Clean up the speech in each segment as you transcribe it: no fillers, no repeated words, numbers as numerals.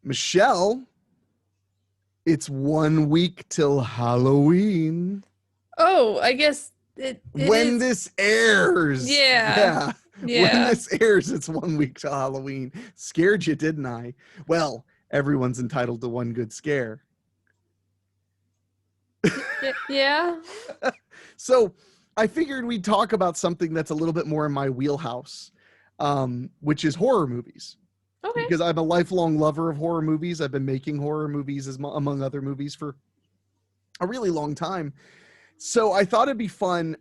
Michelle, it's 1 week till Halloween. Oh, I guess it When is. this airs. Yeah. When Yeah. this airs, it's 1 week till Halloween. Scared you, didn't I? Well, everyone's entitled to one good scare. Yeah. So I figured we'd talk about something that's a little bit more in my wheelhouse, which is horror movies. Okay. Because I'm a lifelong lover of horror movies. I've been making horror movies among other movies for a really long time. So I thought it'd be fun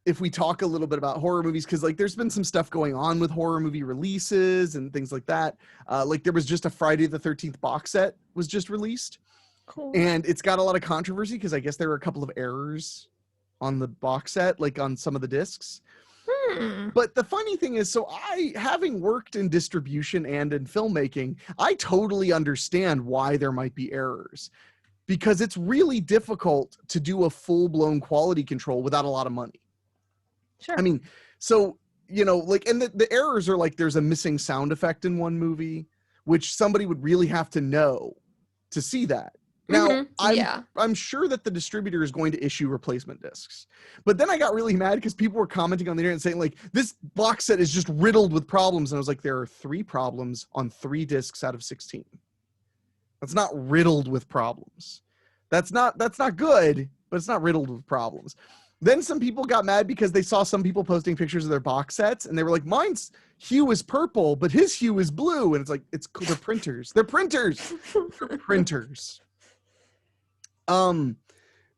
if we talk a little bit about horror movies, because like there's been some stuff going on with horror movie releases and things like that. Like there was just a Friday the 13th box set was just released. Cool. And it's got a lot of controversy because I guess there were a couple of errors on the box set, like on some of the discs. But the funny thing is, so having worked in distribution and in filmmaking, I totally understand why there might be errors, because it's really difficult to do a full-blown quality control without a lot of money. Sure. I mean, so, like, and the errors are like, there's a missing sound effect in one movie, which somebody would really have to know to see that. Now, I'm sure that the distributor is going to issue replacement discs. But then I got really mad because people were commenting on the internet saying, like, this box set is just riddled with problems. And I was like, there are 3 problems on 3 discs out of 16. That's not riddled with problems. That's not good, but it's not riddled with problems. Then some people got mad because they saw some people posting pictures of their box sets, and they were like, mine's hue is purple, but his hue is blue. And it's like, they're printers. They're printers. They're printers.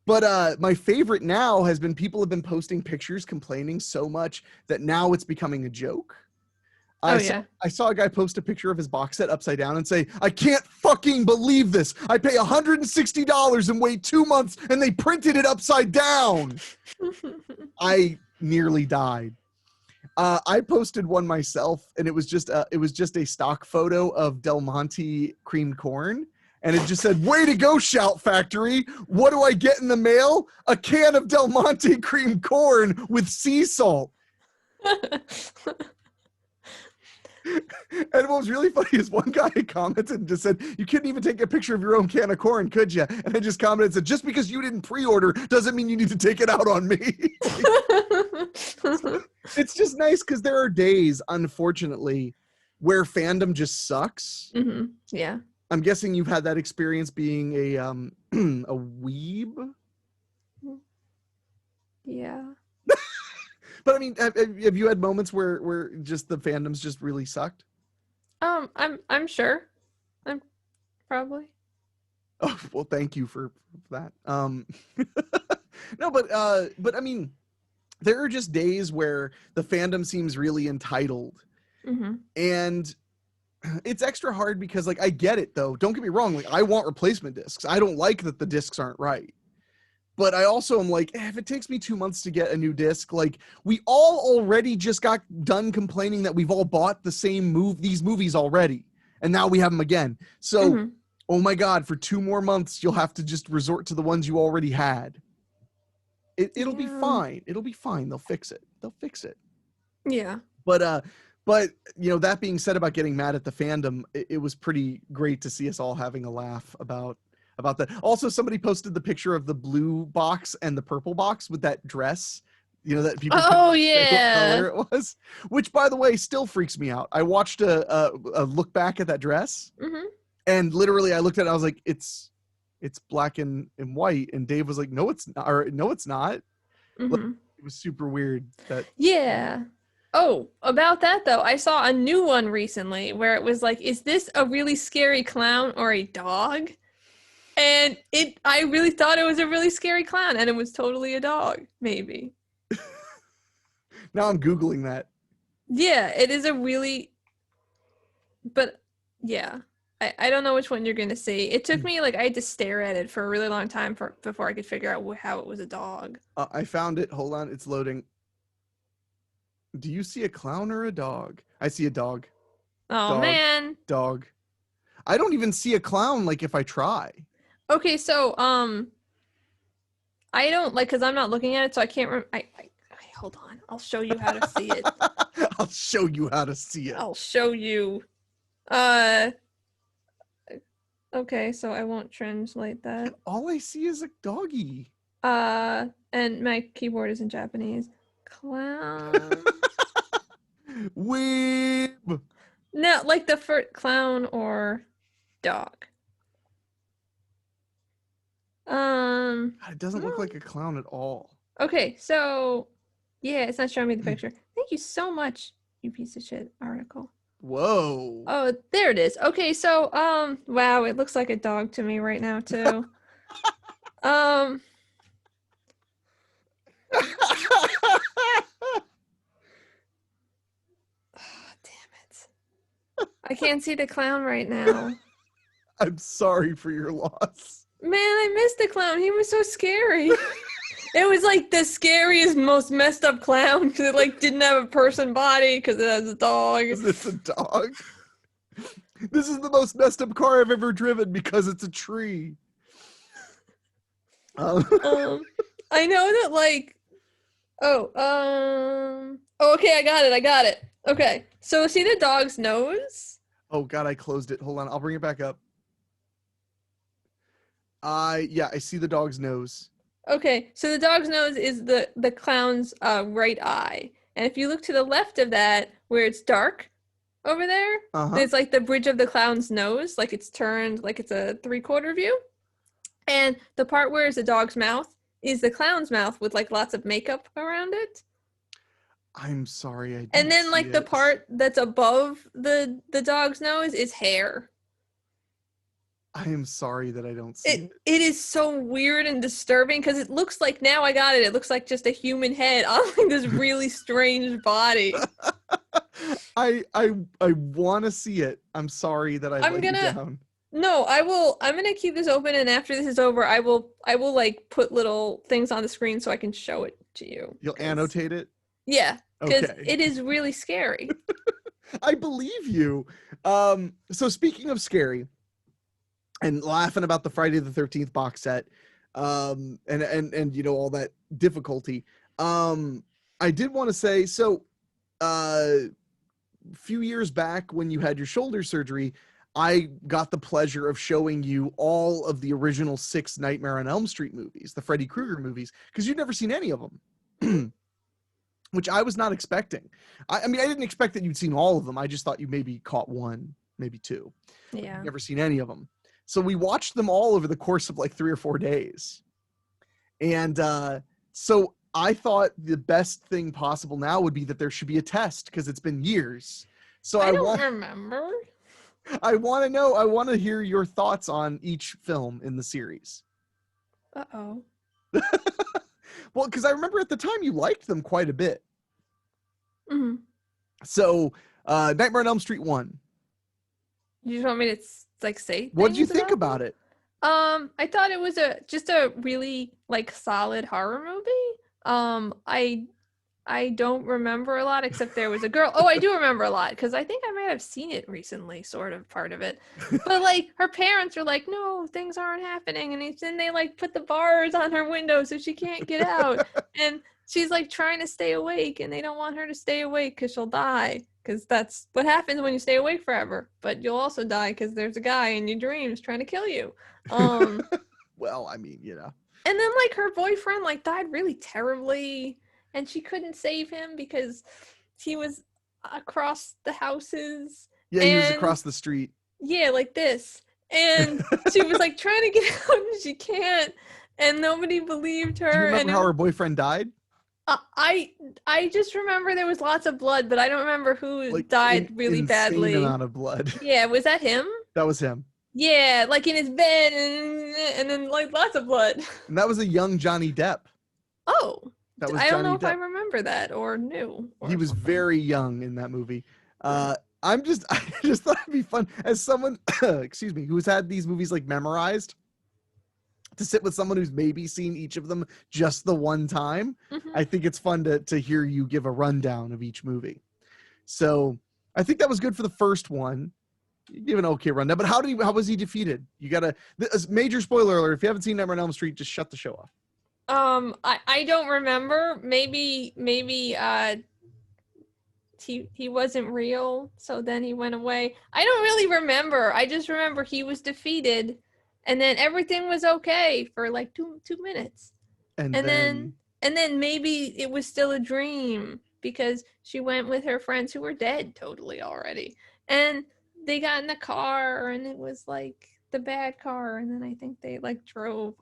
But my favorite now has been people have been posting pictures complaining so much that now it's becoming a joke. I saw a guy post a picture of his box set upside down and say, I can't fucking believe this. I pay $160 and wait 2 months and they printed it upside down. I nearly died. I posted one myself, and it was just a stock photo of Del Monte creamed corn. And it just said, way to go, Shout Factory. What do I get in the mail? A can of Del Monte creamed corn with sea salt. And what was really funny is one guy commented and just said, you couldn't even take a picture of your own can of corn, could you? And I just commented and said, just because you didn't pre-order doesn't mean you need to take it out on me. It's just nice because there are days, unfortunately, where fandom just sucks. Mm-hmm. Yeah. I'm guessing you've had that experience being a weeb. Yeah. But I mean, have you had moments where just the fandoms just really sucked? I'm sure. I'm probably. Oh, well, thank you for that. No, but I mean, there are just days where the fandom seems really entitled. Mm-hmm. And it's extra hard because, like, I get it though. Don't get me wrong. Like, I want replacement discs. I don't like that the discs aren't right. But I also am like, if it takes me 2 months to get a new disc, like, we all already just got done complaining that we've all bought these movies already, and now we have them again. So, Oh my God, for 2 more months, you'll have to just resort to the ones you already had. It'll be fine. It'll be fine. They'll fix it. Yeah. But that being said about getting mad at the fandom, it was pretty great to see us all having a laugh about that. Also, somebody posted the picture of the blue box and the purple box with that dress, that people what color it was, which, by the way, still freaks me out. I watched a look back at that dress, and literally I looked at it, I was like, it's black and white, and Dave was like, no, it's not, or no, it's not. Like, it was super weird. Oh, about that though, I saw a new one recently where it was like, is this a really scary clown or a dog? And I really thought it was a really scary clown, and it was totally a dog, maybe. Now I'm Googling that. Yeah, it is but yeah, I don't know which one you're going to see. It took me, I had to stare at it for a really long time before I could figure out how it was a dog. I found it. Hold on, it's loading. Do you see a clown or a dog? I see a dog. Oh, dog, man. Dog. I don't even see a clown, if I try. Okay, so, I don't, because I'm not looking at it, so I can't remember. Hold on. I'll show you how to see it. I'll show you how to see it. I'll show you. Okay, so I won't translate that. All I see is a doggy. And my keyboard is in Japanese. Clown. Weeb. No, like the first clown or dog. It doesn't look like a clown at all. Okay, so yeah, it's not showing me the picture. Thank you so much, you piece of shit article. Whoa. Oh, there it is. Okay, so wow, it looks like a dog to me right now too. Oh, damn it. I can't see the clown right now. I'm sorry for your loss. Man, I missed the clown. He was so scary. It was like the scariest, most messed up clown because it like didn't have a person body because it has a dog. It's a dog. This is the most messed up car I've ever driven because it's a tree. I know that like, okay, I got it. Okay, so see the dog's nose? Oh God, I closed it. Hold on, I'll bring it back up. Yeah, I see the dog's nose. Okay, so the dog's nose is the clown's right eye. And if you look to the left of that, where it's dark over there, there's like the bridge of the clown's nose, like it's turned, like it's a 3/4 view. And the part where is the dog's mouth is the clown's mouth with like lots of makeup around it. I'm sorry, I didn't And then like see the it. part that's above the dog's nose is hair. I am sorry that I don't see it. It is so weird and disturbing because it looks like, now I got it, it looks like just a human head on like this really strange body. I want to see it. I'm sorry that I'm let you down. No, I'm gonna keep this open, and after this is over, I will like put little things on the screen so I can show it to you. You'll annotate it? Yeah, because Okay. it is really scary. I believe you. So speaking of scary and laughing about the Friday the 13th box set, and you know, all that difficulty, I did want to say, so a few years back when you had your shoulder surgery, I got the pleasure of showing you all of the original 6 Nightmare on Elm Street movies, the Freddy Krueger movies, because you'd never seen any of them, which I was not expecting. I mean, I didn't expect that you'd seen all of them. I just thought you maybe caught 1, maybe 2. Yeah. Never seen any of them. So we watched them all over the course of like 3 or 4 days. And so I thought the best thing possible now would be that there should be a test because it's been years. So I don't remember. I want to know, I want to hear your thoughts on each film in the series. Uh-oh. Well, because I remember at the time you liked them quite a bit. Mm-hmm. So, Nightmare on Elm Street 1. You just want me to like say what did you think about it? I thought it was just a really like solid horror movie. I don't remember a lot except there was a girl. Oh, I do remember a lot because I think I might have seen it recently, sort of part of it. But like her parents are like, no, things aren't happening, and then they like put the bars on her window so she can't get out, and she's like trying to stay awake, and they don't want her to stay awake because she'll die. Because that's what happens when you stay awake forever. But you'll also die because there's a guy in your dreams trying to kill you. Well, I mean, you know. And then like her boyfriend like died really terribly. And she couldn't save him because he was across the houses. Yeah, he was across the street. Yeah, like this. And she was like trying to get out and she can't. And nobody believed her. Do you remember how her boyfriend died? I just remember there was lots of blood, but I don't remember who like died really badly. Insane amount of blood. Yeah, was that him? That was him. Yeah, like in his bed and then like lots of blood. And that was a young Johnny Depp. Oh. That was I don't know Depp. if I remember that or knew. Or he was very young in that movie. I just thought it'd be fun as someone, excuse me, who's had these movies like memorized, to sit with someone who's maybe seen each of them just the one time. Mm-hmm. I think it's fun to hear you give a rundown of each movie. So I think that was good for the first one. You give an okay rundown, but how was he defeated? You gotta, major spoiler alert. If you haven't seen Nightmare on Elm Street, just shut the show off. I don't remember. Maybe he wasn't real, so then he went away. I don't really remember. I just remember he was defeated, and then everything was okay for like two minutes. And then maybe it was still a dream because she went with her friends who were dead totally already. And they got in the car, and it was like the bad car, and then I think they like drove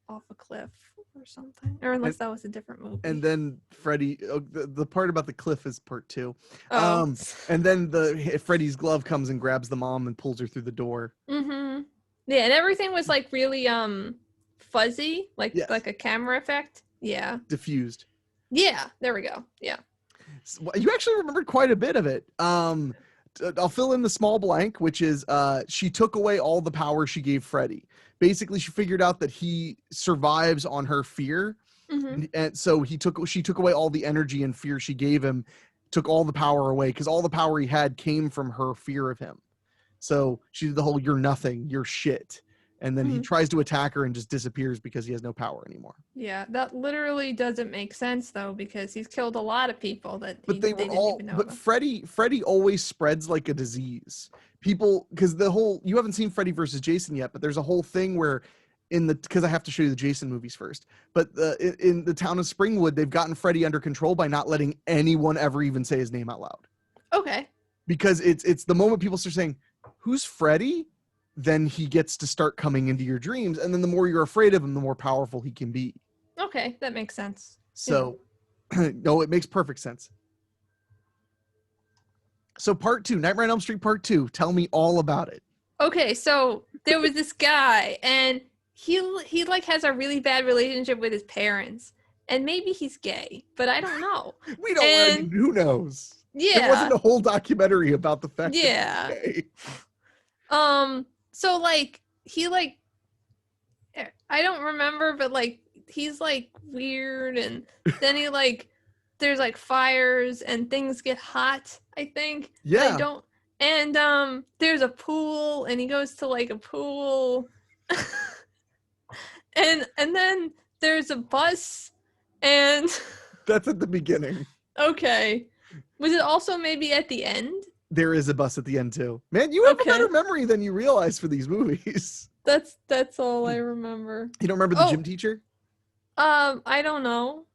off a cliff or something, or unless that was a different movie. And then Freddy, the part about the cliff is part 2. Oh. And then Freddy's glove comes and grabs the mom and pulls her through the door. Mm-hmm. Yeah, and everything was like really fuzzy, like a camera effect. Yeah. Diffused. Yeah, there we go. Yeah. So, you actually remembered quite a bit of it. I'll fill in the small blank, which is she took away all the power she gave Freddy. Basically, she figured out that he survives on her fear. Mm-hmm. And so she took away all the energy and fear she gave him, took all the power away, because all the power he had came from her fear of him. So she did the whole "you're nothing, you're shit." And then he tries to attack her and just disappears because he has no power anymore. Yeah, that literally doesn't make sense though, because he's killed a lot of people that they didn't even know about. Freddy always spreads like a disease. People, because you haven't seen Freddy versus Jason yet, but there's a whole thing where because I have to show you the Jason movies first, but in the town of Springwood, they've gotten Freddy under control by not letting anyone ever even say his name out loud. Okay. Because it's the moment people start saying, "Who's Freddy?" then he gets to start coming into your dreams, and then the more you're afraid of him, the more powerful he can be. Okay, that makes sense. So, no, it makes perfect sense. So part 2, Nightmare on Elm Street part 2. Tell me all about it. Okay, so there was this guy, and he like has a really bad relationship with his parents, and maybe he's gay, but I don't know. We don't. Who knows? Yeah, there wasn't a whole documentary about the fact that he's gay. So like he like I don't remember, but like he's like weird, and then he like there's like fires and things get hot, I think. Yeah. I don't, and there's a pool, and he goes to like a pool. and then there's a bus, and that's at the beginning. Okay. Was it also maybe at the end? There is a bus at the end too. Man, you have a better memory than you realize for these movies. That's all I remember. You don't remember the gym teacher? I don't know.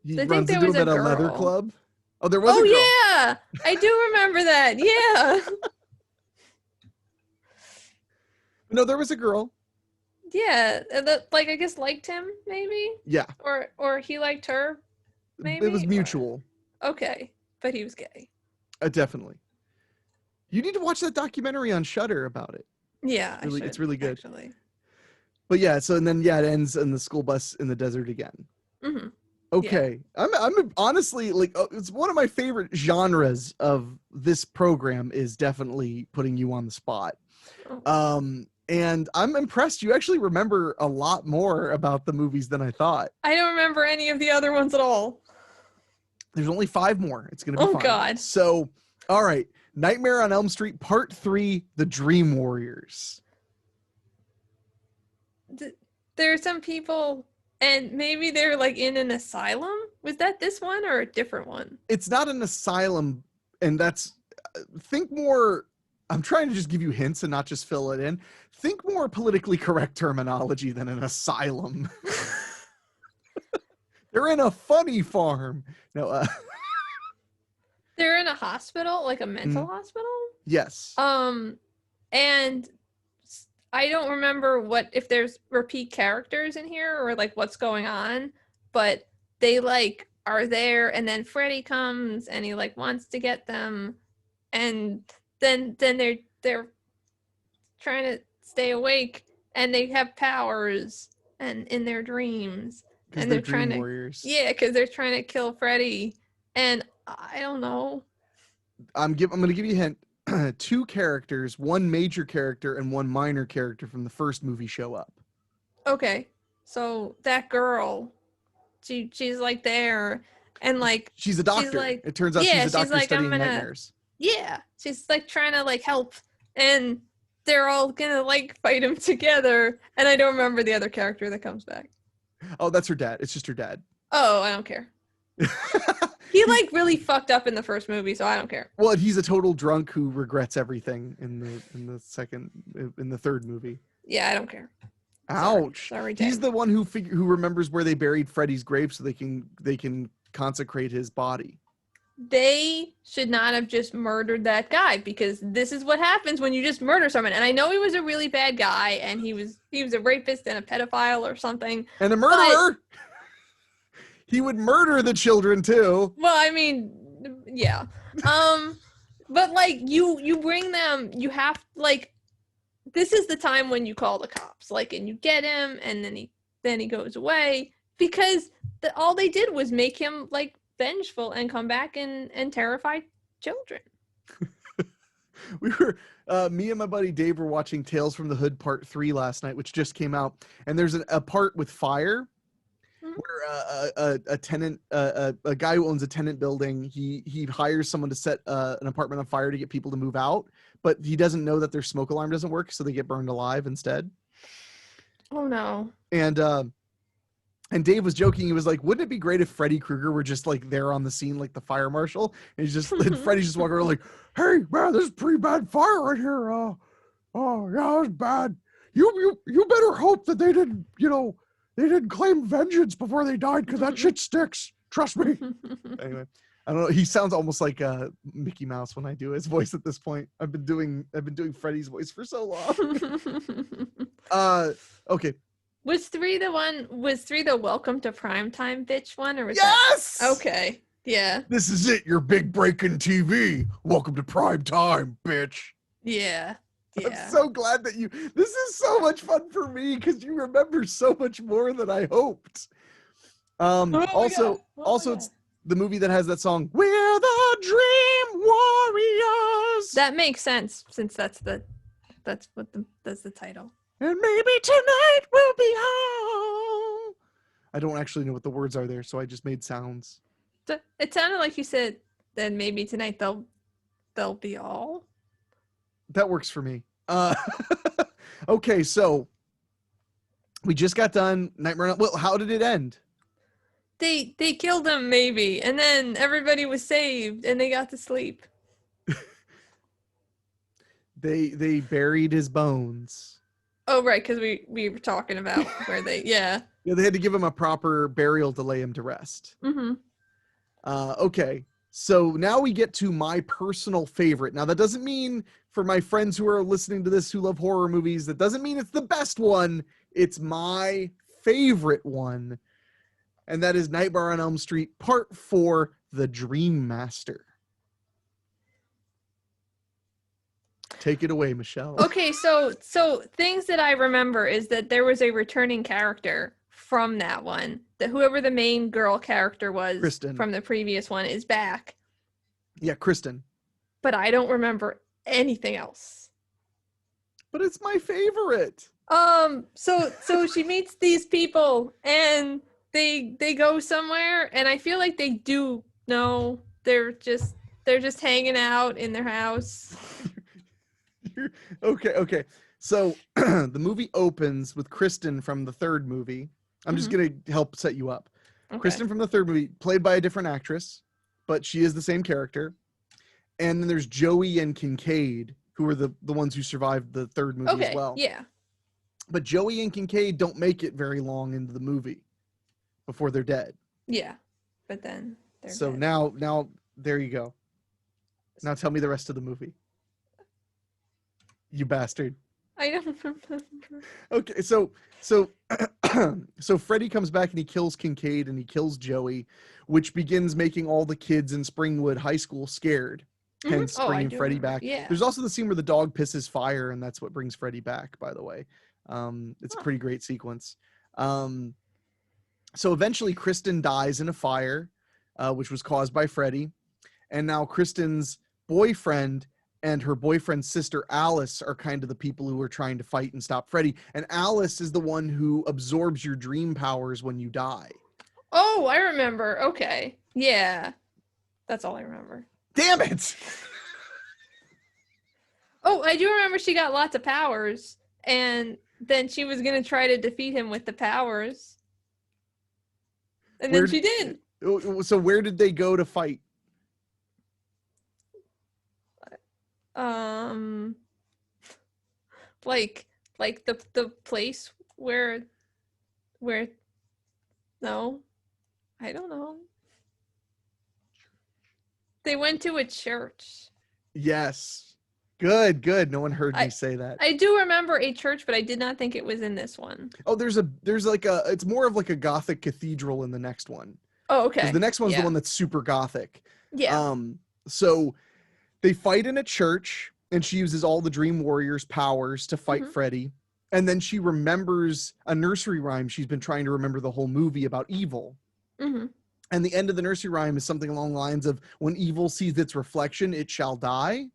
He runs into him at a leather club. Oh, there was a girl. Yeah, I do remember that. Yeah. No, there was a girl. Yeah, that like I guess liked him maybe. Yeah. Or he liked her. Maybe it was mutual. Okay, but he was gay. Definitely. You need to watch that documentary on Shudder about it. Yeah, it's really good. Actually. But yeah, so and then it ends in the school bus in the desert again. Mm-hmm. Okay, yeah. I'm honestly like it's one of my favorite genres of this program is definitely putting you on the spot. Oh. And I'm impressed. You actually remember a lot more about the movies than I thought. I don't remember any of the other ones at all. There's only 5 more. It's gonna be fine. Oh God. So, all right. Nightmare on Elm Street Part 3, The Dream Warriors. There are some people, and maybe they're like in an asylum. Was that this one or a different one? It's not an asylum, and that's, think more, I'm trying to just give you hints and not just fill it in. Think more politically correct terminology than an asylum. They're in a funny farm. No, they're in a hospital, like a mental hospital? Yes. And I don't remember if there's repeat characters in here or like what's going on, but they like are there, and then Freddy comes and he like wants to get them, and then they're trying to stay awake, and they have powers and in their dreams, and they're trying warriors. because they're trying to kill Freddy. And I don't know. I'm going to give you a hint. 2 characters, 1 major character and 1 minor character from the first movie show up. Okay. So that girl, she's like there, and like she's a doctor. Like, it turns out she's a doctor like, studying nightmares. Yeah. She's like trying to like help, and they're all gonna like fight him together. And I don't remember the other character that comes back. Oh, that's her dad. It's just her dad. Oh, I don't care. He like really fucked up in the first movie, so I don't care. Well, he's a total drunk who regrets everything in the third movie. Yeah, I don't care. Ouch. Sorry, he's the one who remembers where they buried Freddy's grave so they can consecrate his body. They should not have just murdered that guy, because this is what happens when you just murder someone. And I know he was a really bad guy, and he was a rapist and a pedophile or something. And a murderer. He would murder the children too. Well, I mean, yeah. But like you bring them, you have like, this is the time when you call the cops, like, and you get him, and then he goes away, because all they did was make him like vengeful and come back and terrify children. We were me and my buddy Dave were watching Tales from the Hood Part 3 last night, which just came out, and there's a part with fire. Where a tenant, a guy who owns a tenant building, he hires someone to set an apartment on fire to get people to move out, but he doesn't know that their smoke alarm doesn't work, so they get burned alive instead. Oh no! And Dave was joking. He was like, "Wouldn't it be great if Freddy Krueger were just like there on the scene, like the fire marshal?" And Freddy's just walking around like, "Hey man, there's pretty bad fire right here. Oh yeah, it's bad. You better hope that they didn't, they didn't claim vengeance before they died, because that shit sticks. Trust me." Anyway, I don't know. He sounds almost like Mickey Mouse when I do his voice at this point. I've been doing Freddy's voice for so long. Okay. Was 3 the welcome to primetime bitch one, or was yes? That... Okay. Yeah. This is it. Your big break in TV. Welcome to prime time, bitch. Yeah. Yeah. I'm so glad that this is so much fun for me, because you remember so much more than I hoped. Also, it's the movie that has that song, "We're the Dream Warriors." That makes sense, since that's the title. And maybe tonight we'll be home. I don't actually know what the words are there, so I just made sounds. It sounded like you said, "Then maybe tonight they'll be all." That works for me. Okay, so we just got done Nightmare. Well, how did it end? They killed him, maybe, and then everybody was saved, and they got to sleep. They buried his bones. Oh, right, because we were talking about where they, yeah. Yeah, they had to give him a proper burial to lay him to rest. Mm-hmm. Okay, so now we get to my personal favorite. Now, that doesn't mean, for my friends who are listening to this who love horror movies, that doesn't mean it's the best one. It's my favorite one. And that is Nightmare on Elm Street Part 4, The Dream Master. Take it away, Michelle. Okay, so things that I remember is that there was a returning character from that one. That whoever the main girl character was, Kristen, from the previous one, is back. Yeah, Kristen. But I don't remember anything else. But it's my favorite. So she meets these people, and they go somewhere, and I feel like they do know they're just hanging out in their house. Okay. So the movie opens with Kristen from the third movie. I'm just going to help set you up. Okay. Kristen from the third movie, played by a different actress, but she is the same character. And then there's Joey and Kincaid, who are the ones who survived the third movie as well. Yeah. But Joey and Kincaid don't make it very long into the movie before they're dead. Yeah. But then they're so dead. Now there you go. Now tell me the rest of the movie. You bastard. I don't remember. Okay, so Freddy comes back and he kills Kincaid and he kills Joey, which begins making all the kids in Springwood High School scared. Hence bringing Freddy back. Yeah. There's also the scene where the dog pisses fire, and that's what brings Freddy back, by the way. It's a pretty great sequence. So eventually Kristen dies in a fire, which was caused by Freddy. And now Kristen's boyfriend and her boyfriend's sister, Alice, are kind of the people who are trying to fight and stop Freddy. And Alice is the one who absorbs your dream powers when you die. Oh, I remember. Okay. Yeah. That's all I remember. Damn it! Oh, I do remember she got lots of powers, and then she was going to try to defeat him with the powers. And then she did. So where did they go to fight? Like the place where no, I don't know. They went to a church. Yes. Good. No one heard me say that. I do remember a church, but I did not think it was in this one. Oh, it's more of like a Gothic cathedral in the next one. Oh, okay. Because the next one's the one that's super Gothic. Yeah. So they fight in a church, and she uses all the Dream Warrior's powers to fight Freddy. And then she remembers a nursery rhyme she's been trying to remember the whole movie about evil. Mm-hmm. And the end of the nursery rhyme is something along the lines of, when evil sees its reflection, it shall die.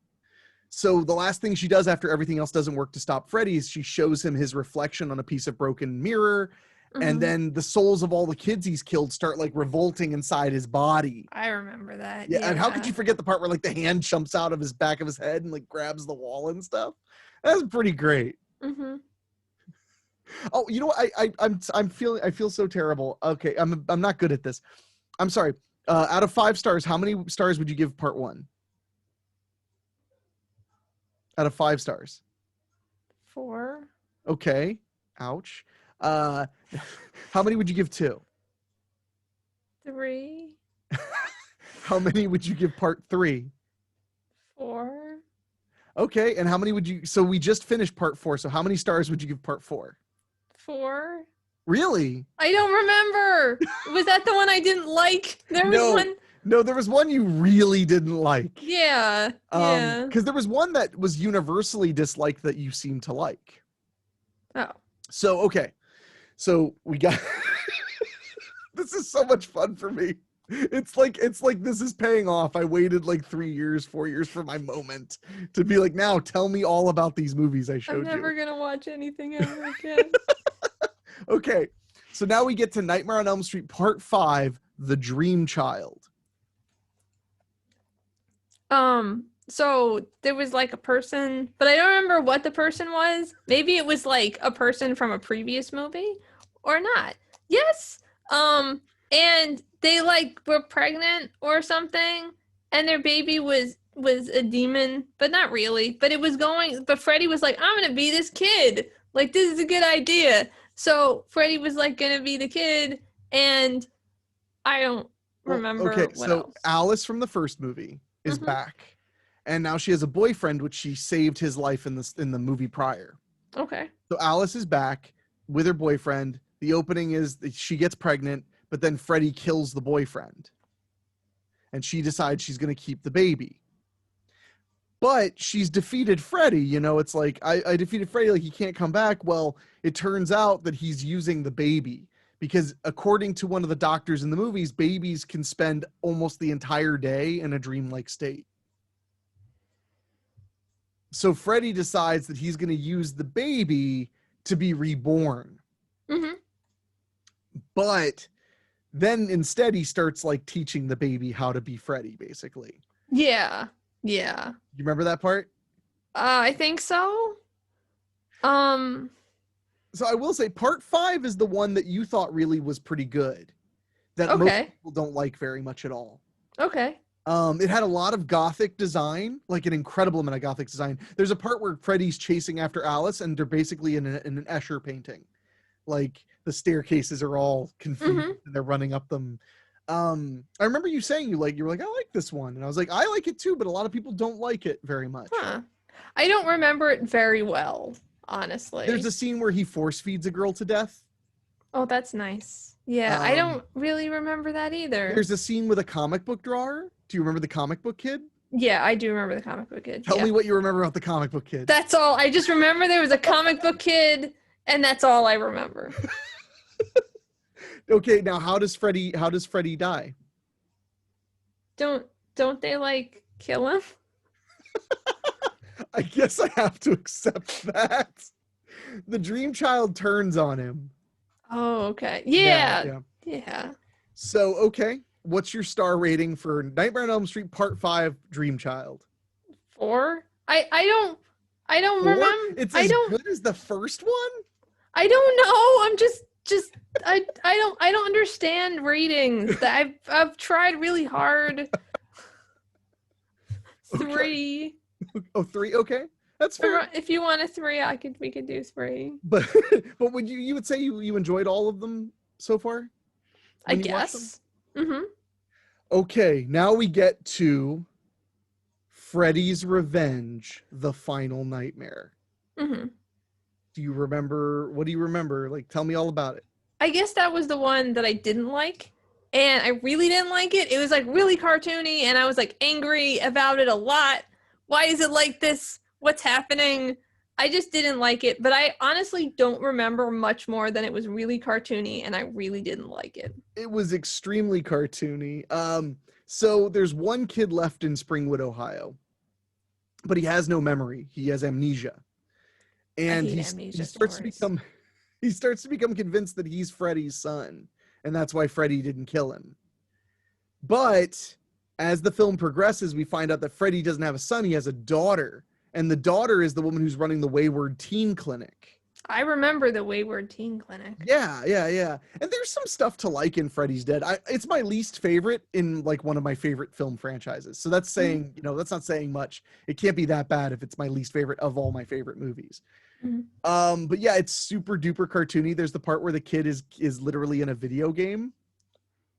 So the last thing she does after everything else doesn't work to stop Freddy is she shows him his reflection on a piece of broken mirror. And then the souls of all the kids he's killed start like revolting inside his body. I remember that. Yeah. And how could you forget the part where like the hand jumps out of his back of his head and like grabs the wall and stuff? That's pretty great. Mm-hmm. Oh, you know what? I feel so terrible. Okay, I'm not good at this. I'm sorry. Out of 5 stars, how many stars would you give part 1? Out of 5 stars. 4. Okay. Ouch. How many would you give 2? 3. How many would you give part 3? 4. Okay, and how many would you? So we just finished part 4. So how many stars would you give part 4? 4. Really? I don't remember. Was that the one I didn't like? There was one. No, there was one you really didn't like. Yeah. Yeah. Because there was one that was universally disliked that you seemed to like. Oh. So okay. So we got this is so much fun for me. It's like this is paying off. I waited like 3 years, 4 years for my moment to be like, now tell me all about these movies I showed you. I'm never gonna watch anything ever again. Okay. So now we get to Nightmare on Elm Street Part 5, The Dream Child. So there was like a person, but I don't remember what the person was. Maybe it was like a person from a previous movie or not. Yes. And they like were pregnant or something, and their baby was a demon, but not really. But Freddy was like, I'm gonna be this kid. Like, this is a good idea. So Freddy was like gonna be the kid, and I don't remember. Okay, what so else. Alice from the first movie is back, and now she has a boyfriend, which she saved his life in the movie prior. Okay. So Alice is back with her boyfriend. The opening is that she gets pregnant, but then Freddy kills the boyfriend, and she decides she's going to keep the baby. But she's defeated Freddy. You know, it's like, I defeated Freddy, like he can't come back. Well, it turns out that he's using the baby, because according to one of the doctors in the movies, babies can spend almost the entire day in a dreamlike state. So Freddy decides that he's going to use the baby to be reborn. Mm-hmm. But then instead he starts like teaching the baby how to be Freddy, basically. Yeah. Yeah. You remember that part? I think so. So I will say part 5 is the one that you thought really was pretty good. That most people don't like very much at all. Okay. It had a lot of Gothic design, like an incredible amount of Gothic design. There's a part where Freddy's chasing after Alice, and they're basically in an Escher painting. Like the staircases are all confused and they're running up them. I remember you saying you were like, I like this one. And I was like, I like it too, but a lot of people don't like it very much. Huh. I don't remember it very well, honestly. There's a scene where he force feeds a girl to death. Oh, that's nice. Yeah, I don't really remember that either. There's a scene with a comic book drawer. Do you remember the comic book kid? Yeah, I do remember the comic book kid. Tell me what you remember about the comic book kid. That's all. I just remember there was a comic book kid, and that's all I remember. Okay, now how does Freddy die? Don't they like kill him? I guess I have to accept that. The Dream Child turns on him. Oh, okay. Yeah. So, okay, what's your star rating for Nightmare on Elm Street Part 5 Dream Child? 4? I don't 4? remember. It's as good as the first one? I don't know. I'm just just I don't understand ratings. I've tried really hard. Okay. 3. Oh, 3. Okay, that's fair. If you want a 3, we could do 3. But would you would say you enjoyed all of them so far? I guess. Mm-hmm. Okay, now we get to Freddy's Revenge: The Final Nightmare. Mm-hmm. Do you remember? What do you remember? Like, tell me all about it. I guess that was the one that I didn't like, and I really didn't like it. It was like really cartoony, and I was like angry about it a lot. Why is it like this? What's happening? I just didn't like it, but I honestly don't remember much more than it was really cartoony, and I really didn't like it. It was extremely cartoony. So there's one kid left in Springwood, Ohio, but he has no memory. He has amnesia. And he starts to become convinced that he's Freddy's son, and that's why Freddy didn't kill him. But as the film progresses, we find out that Freddy doesn't have a son, he has a daughter, and the daughter is the woman who's running the Wayward Teen Clinic. I remember the Wayward Teen Clinic. Yeah. And there's some stuff to like in Freddy's Dead. It's my least favorite in like one of my favorite film franchises. So that's saying, that's not saying much. It can't be that bad if it's my least favorite of all my favorite movies. Mm-hmm. But yeah, it's super duper cartoony. There's the part where the kid is literally in a video game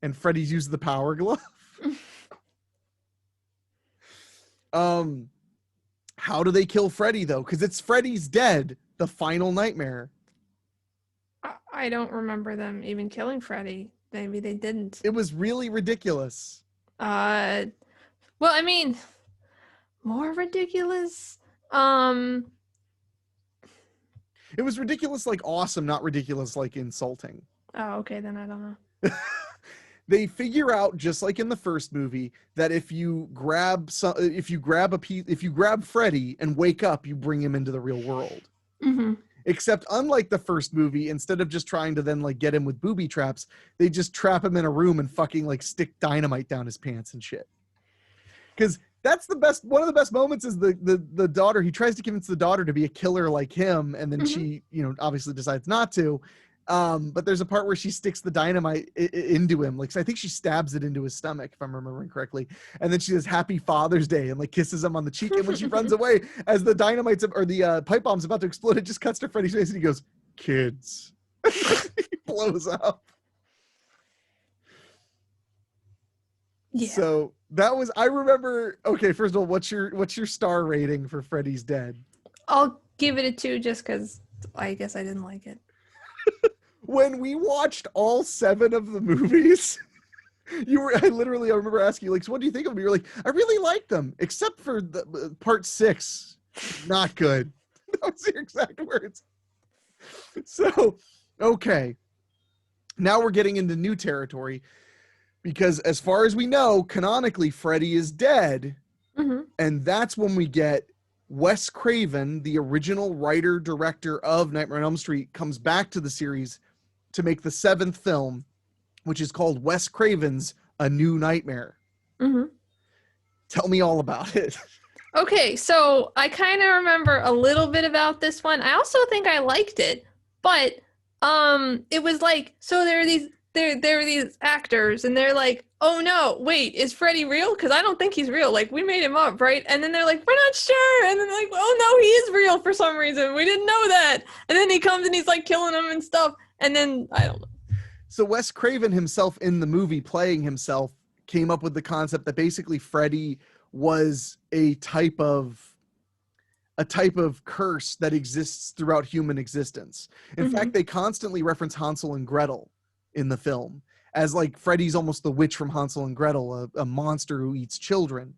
and Freddy's used the power glove. How do they kill Freddy though? Because it's Freddy's Dead, the final nightmare. I don't remember them even killing Freddy. Maybe they didn't. It was really ridiculous. Well, I mean, more ridiculous. It was ridiculous, like awesome, not ridiculous, like insulting. Oh, okay, then I don't know. They figure out, just like in the first movie, that if you grab Freddy and wake up, you bring him into the real world. Mm-hmm. Except, unlike the first movie, instead of just trying to then like get him with booby traps, they just trap him in a room and fucking like stick dynamite down his pants and shit. Because that's one of the best moments is the daughter. He tries to convince the daughter to be a killer like him, and then she, obviously decides not to. But there's a part where she sticks the dynamite into him. Like, so I think she stabs it into his stomach, if I'm remembering correctly. And then she says "Happy Father's Day" and like kisses him on the cheek. And when she runs away, as the dynamite's or the pipe bomb's about to explode, it just cuts to Freddy's face and he goes, "Kids." He blows up. Yeah. So that was, I remember. Okay, first of all, what's your star rating for Freddy's Dead? I'll give it a 2 just because I guess I didn't like it. When we watched all 7 of the movies, I remember asking you, like, so what do you think of them? You were like, I really liked them, except for the part 6, not good. That was your exact words. So, okay. Now we're getting into new territory, because as far as we know, canonically, Freddy is dead. Mm-hmm. And that's when we get Wes Craven, the original writer, director of Nightmare on Elm Street, comes back to the series to make the 7th film, which is called Wes Craven's A New Nightmare. Mm-hmm. Tell me all about it. Okay, so I kind of remember a little bit about this one. I also think I liked it, but it was like, so there are these actors, and they're like, oh no, wait, is Freddy real? Because I don't think he's real. Like, we made him up, right? And then they're like, we're not sure. And then they're like, oh no, he is real for some reason. We didn't know that. And then he comes and he's like killing them and stuff. And then, I don't know. So Wes Craven himself in the movie, playing himself, came up with the concept that basically Freddy was a type of curse that exists throughout human existence. In fact, they constantly reference Hansel and Gretel in the film as like Freddy's almost the witch from Hansel and Gretel, a monster who eats children.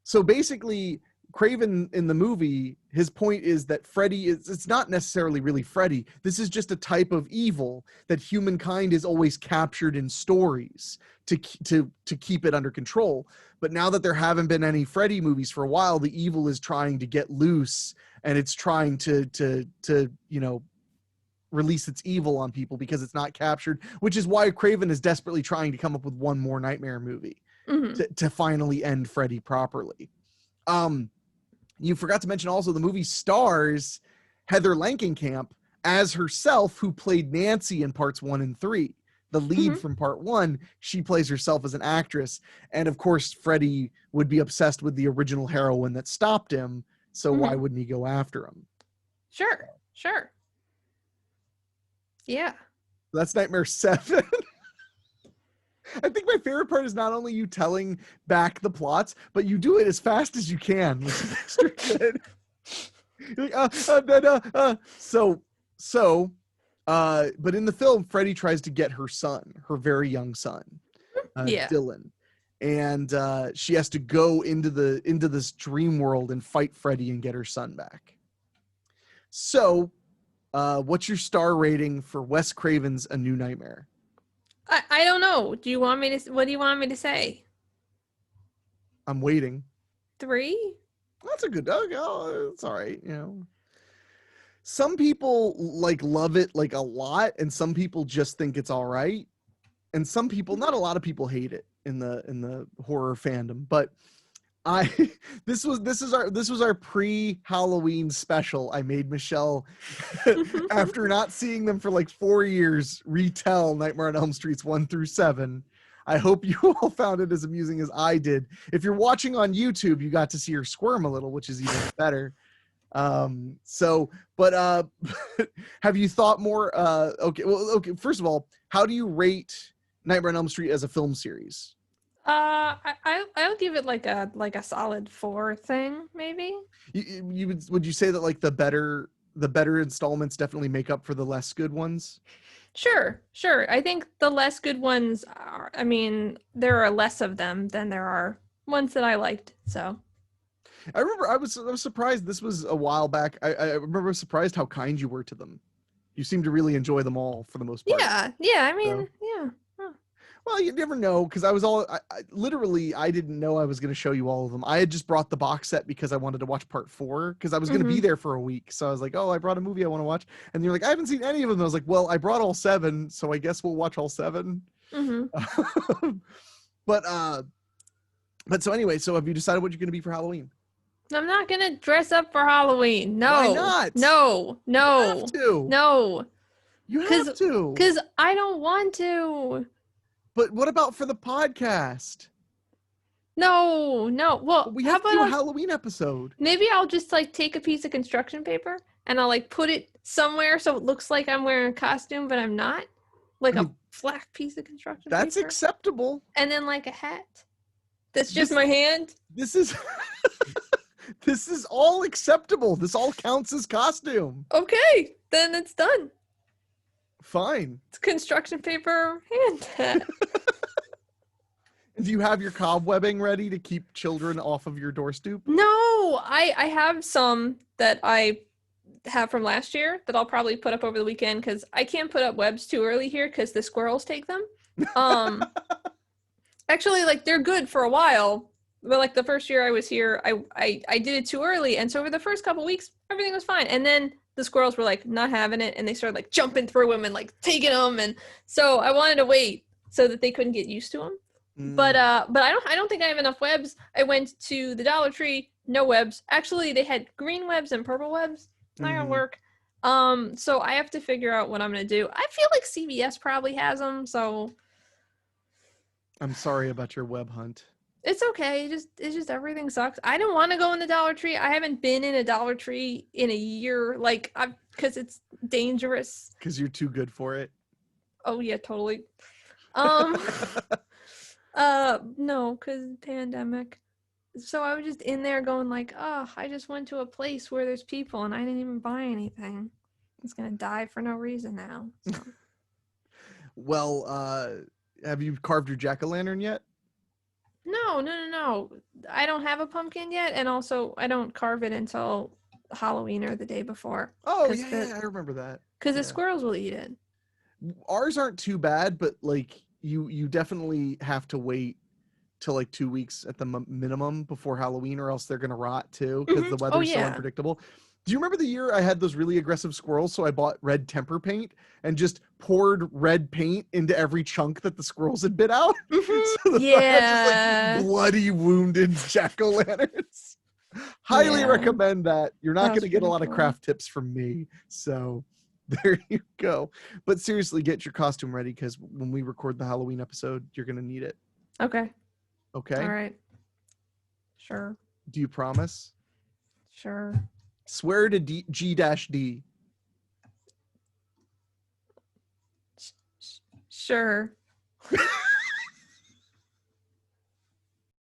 So basically, Craven in the movie, his point is that Freddy it's not necessarily really Freddy. This is just a type of evil that humankind is always captured in stories to keep it under control. But now that there haven't been any Freddy movies for a while, the evil is trying to get loose, and it's trying to release its evil on people because it's not captured, which is why Craven is desperately trying to come up with one more Nightmare movie to finally end Freddy properly. You forgot to mention also the movie stars Heather Langenkamp as herself, who played Nancy in parts 1 and 3. The lead from part 1, she plays herself as an actress. And of course, Freddy would be obsessed with the original heroine that stopped him. So why wouldn't he go after him? Sure. Yeah. That's Nightmare 7. I think my favorite part is not only you telling back the plots, but you do it as fast as you can, which is extra good. You're like, but in the film, Freddy tries to get her son, her very young son, Dylan, and she has to go into this dream world and fight Freddy and get her son back. So, what's your star rating for Wes Craven's A New Nightmare? I don't know. What do you want me to say? I'm waiting. 3? That's a good. It's all right. Some people love it a lot, and some people just think it's all right, and some people, not a lot of people, hate it in the horror fandom. But this was our pre-Halloween special. I made Michelle, after not seeing them for 4 years, retell Nightmare on Elm Streets 1 through 7. I hope you all found it as amusing as I did. If you're watching on YouTube, you got to see her squirm a little, which is even better. But have you thought more? Okay. First of all, how do you rate Nightmare on Elm Street as a film series? I'll give it like a solid 4 thing, maybe. Would you say that the better installments definitely make up for the less good ones? Sure. I think the less good ones are, there are less of them than there are ones that I liked. So I remember I was surprised. This was a while back. I remember I was surprised how kind you were to them. You seemed to really enjoy them all for the most part. Yeah. Yeah. Well, you never know, because I didn't know I was going to show you all of them. I had just brought the box set because I wanted to watch part 4, because I was going to be there for a week. So I was like, oh, I brought a movie I want to watch. And you're like, I haven't seen any of them. And I was like, well, I brought all 7, so I guess we'll watch all 7. But so anyway, so have you decided what you're going to be for Halloween? I'm not going to dress up for Halloween. No. Why not? No. You have to. No. You have to. Because I don't want to. But what about for the podcast? No. Well, we have to do a Halloween episode. Maybe I'll just take a piece of construction paper and I'll put it somewhere so it looks like I'm wearing a costume, but I'm not. A black piece of construction paper. That's acceptable. And then a hat. That's just my hand. This is this is all acceptable. This all counts as costume. Okay, then it's done. Fine. It's construction paper hand hat. Do you have your cobwebbing ready to keep children off of your doorstep? No, I have some that I have from last year that I'll probably put up over the weekend, because I can't put up webs too early here because the squirrels take them. Actually, they're good for a while, but the first year I was here, I did it too early, and so over the first couple weeks, everything was fine, and then the squirrels were not having it, and they started jumping through them and taking them, and so I wanted to wait so that they couldn't get used to them. But I don't think I have enough webs. I went to the Dollar Tree, no webs. Actually, they had green webs and purple webs. It's not gonna work. So I have to figure out what I'm gonna do. I feel like CVS probably has them, so I'm sorry about your web hunt. It's okay. It's just everything sucks. I don't want to go in the Dollar Tree. I haven't been in a Dollar Tree in a year, because it's dangerous. Because you're too good for it. Oh yeah, totally. No, because pandemic. So I was just in there going I just went to a place where there's people and I didn't even buy anything. It's gonna die for no reason now. So. Well, have you carved your jack-o'-lantern yet? No. I don't have a pumpkin yet, and also I don't carve it until Halloween or the day before. Oh, yeah, I remember that. Because the squirrels will eat it. Ours aren't too bad, but you definitely have to wait till 2 weeks at the minimum before Halloween, or else they're gonna rot too, because the weather's so unpredictable. Do you remember the year I had those really aggressive squirrels? So I bought red temper paint and just poured red paint into every chunk that the squirrels had bit out. So I had just bloody, wounded jack-o'-lanterns. Highly recommend that. You're not going to get a lot of craft tips from me. So There you go. But seriously, get your costume ready because when we record the Halloween episode, you're going to need it. Okay. Okay? All right. Sure. Do you promise? Sure. Swear to G-D. Sure.